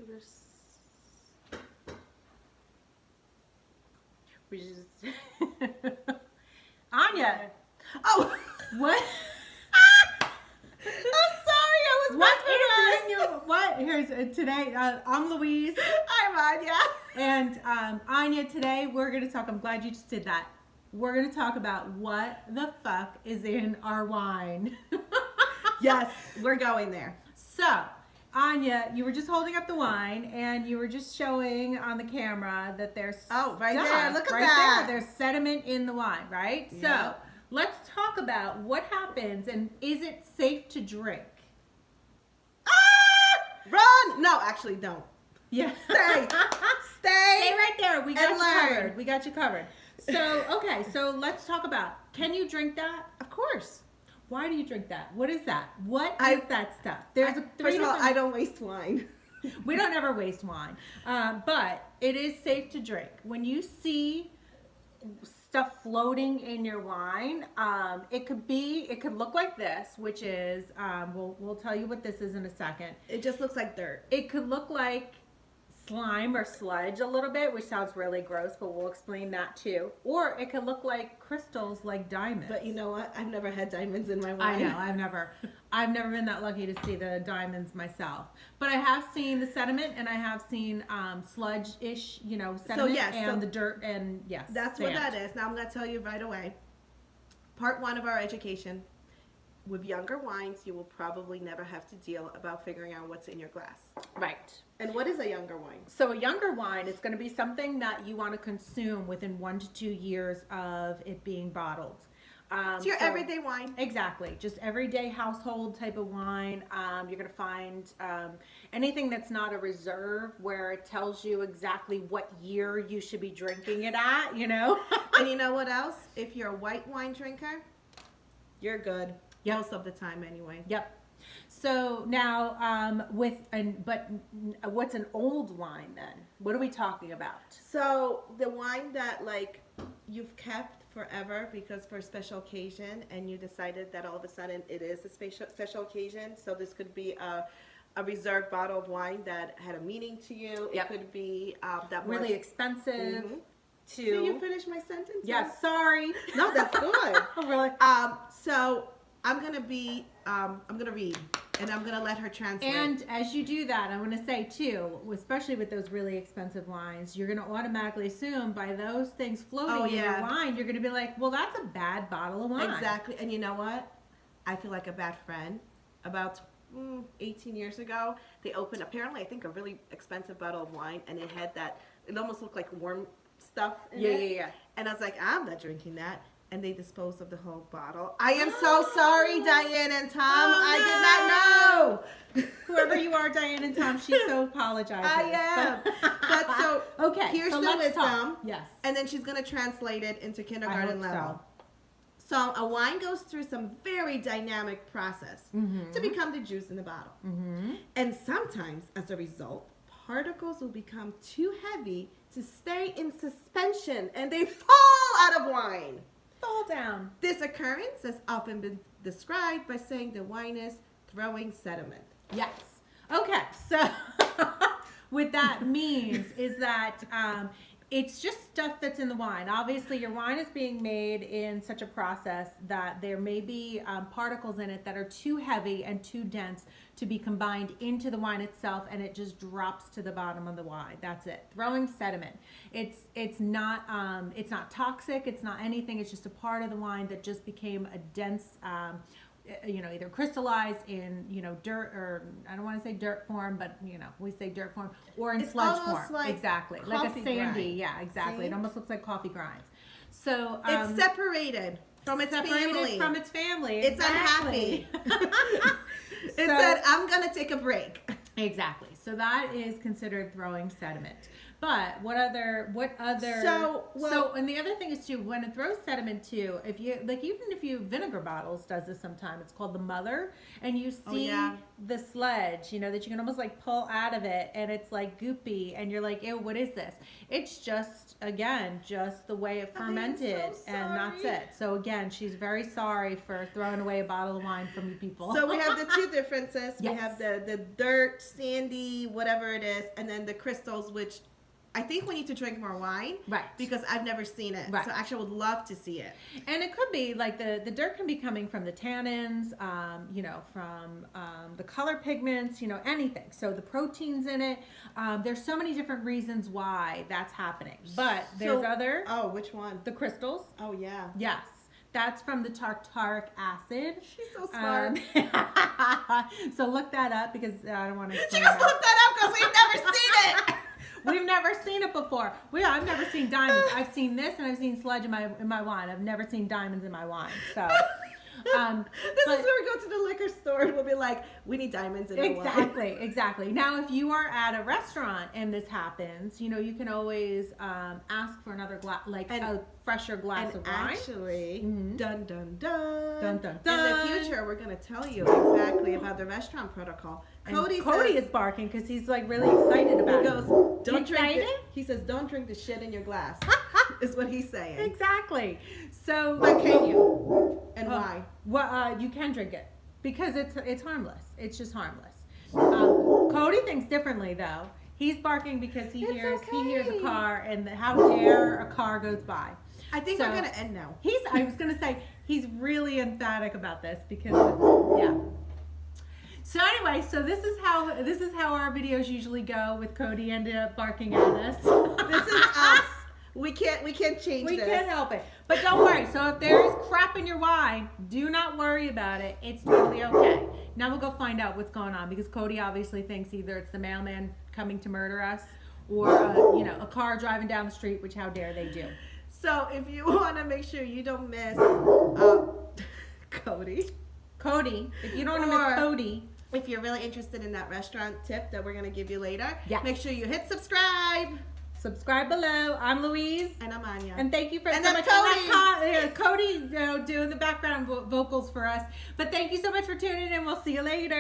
We just Ania. Oh, What? I'm sorry. I was What? Here's today. I'm Louise. I'm Ania. And Ania, today we're going to talk. I'm glad you just did that. We're going to talk about what the fuck is in our wine. Yes, we're going there. So, Ania, you were just holding up the wine and you were just showing on the camera that there's Oh, right stuff there. Look at right that. there. There's sediment in the wine, right? Yeah. So, let's talk about what happens and is it safe to drink? Run! No, actually, don't. Yes. Stay. Stay right there. We got and you learn. covered. We got you covered. So, okay, so let's talk about, can you drink that? Of course. Why do you drink that? What is that? What is that stuff? There's First of all, I don't waste wine. We don't ever waste wine. But it is safe to drink. When you see stuff floating in your wine, it could look like this, which is, we'll tell you what this is in a second. It just looks like dirt. It could look like slime or sludge a little bit, which sounds really gross, but we'll explain that too. Or it could look like crystals, like diamonds. But you know what? I've never had diamonds in my wine. I know, I've never been that lucky to see the diamonds myself. But I have seen the sediment and I have seen sludge-ish, sediment and the dirt and yes. That's sand. what that is. Now I'm going to tell you right away. Part one of our education. With younger wines, you will probably never have to deal about figuring out what's in your glass. Right. And what is a younger wine? So a younger wine is going to be something that you want to consume within 1 to 2 years of it being bottled. It's your everyday wine. Exactly. Just everyday household type of wine. You're going to find anything that's not a reserve where it tells you exactly what year you should be drinking it at, And you know what else? If you're a white wine drinker, you're good. Yep. Most of the time anyway. Yep. So now but what's an old wine then? What are we talking about? So the wine that you've kept forever because for a special occasion and you decided that all of a sudden it is a special occasion. So this could be a reserved bottle of wine that had a meaning to you. Yep. It could be that really expensive. See, you finished my sentence? Yeah, sorry. No, that's good. Oh, really? So I'm gonna read, and I'm gonna let her translate. And as you do that, I'm gonna say too, especially with those really expensive wines, you're gonna automatically assume by those things floating in your wine, you're gonna be like, well, that's a bad bottle of wine. Exactly. And you know what? I feel like a bad friend. About 18 years ago, they opened apparently I think a really expensive bottle of wine, and it had it almost looked like worm stuff in it. Yeah. And I was like, I'm not drinking that. And they disposed of the whole bottle. I am so sorry, Diane and Tom. I did not know. Whoever you are, Diane and Tom, she so apologizes. I am. But so, okay, here's so the let's wisdom. talk. Yes. And then she's going to translate it into kindergarten I hope level. So a wine goes through some very dynamic process to become the juice in the bottle. And sometimes, as a result, particles will become too heavy to stay in suspension and they fall out of wine. Fall down. This occurrence has often been described by saying the wine is throwing sediment. Yes. Okay, so what that means is that it's just stuff that's in the wine. Obviously, your wine is being made in such a process that there may be particles in it that are too heavy and too dense to be combined into the wine itself, and it just drops to the bottom of the wine. That's it. Throwing sediment. It's not toxic. It's not anything. It's just a part of the wine that just became a dense. Either crystallized in, dirt, or I don't want to say dirt form, but, we say dirt form, or in sludge form. Like exactly. Like a sandy. Grind. Yeah, exactly. See? It almost looks like coffee grinds. So it's separated from its family. From its family. It's exactly. unhappy. It said, I'm going to take a break. Exactly. So that is considered throwing sediment. But what other So, and the other thing is too, when it throws sediment too, if you like, even if you vinegar bottles does this sometimes, it's called the mother, and you see the sludge, you know, that you can almost like pull out of it, and it's like goopy, and you're like, ew, what is this? It's just, again, just the way it fermented, and that's it. So again, she's very sorry for throwing away a bottle of wine from you people. So we have the two differences. Yes. We have the dirt, sandy, whatever it is, and then the crystals, which I think we need to drink more wine. Right. Because I've never seen it. Right. So actually I would love to see it. And it could be like the dirt can be coming from the tannins, you know, from the color pigments, you know, anything. So the proteins in it. There's so many different reasons why that's happening. But there's other. Oh, which one? The crystals. Oh, yeah. Yes. That's from the tartaric acid. She's so smart. So look that up because I don't want to. She just looked that up because we've never seen it. We've never seen it before. I've never seen diamonds. I've seen this and I've seen sludge in my wine. I've never seen diamonds in my wine. So this is where we go to the liquor store and we'll be like, we need diamonds in the wine. Exactly. Now, if you are at a restaurant and this happens, you know, you can always ask for another glass, like a fresher glass of wine. Actually, dun dun dun. Dun, dun, dun. In the future, we're going to tell you exactly about the restaurant protocol. Cody is barking because he's like really excited about it. He goes, don't drink it. He says, don't drink the shit in your glass. Is what he's saying. Exactly. So, but can you? And why? Well, you can drink it because it's harmless. It's just harmless. Cody thinks differently though. He's barking because he hears a car, and how dare a car goes by. I think we're gonna end now. I was gonna say he's really emphatic about this because So anyway, this is how our videos usually go, with Cody ended up barking at us. This is us. We can't change this. We can't help it. But don't worry. So if there is crap in your wine, do not worry about it. It's totally okay. Now we'll go find out what's going on, because Cody obviously thinks either it's the mailman coming to murder us, or a car driving down the street, which how dare they do. So if you want to make sure you don't miss Cody, if you don't want to miss Cody, if you're really interested in that restaurant tip that we're going to give you later, make sure you hit subscribe. Subscribe below. I'm Louise. And I'm Ania. And thank you for so much. Cody. Cody doing the background vocals for us. But thank you so much for tuning in. We'll see you later.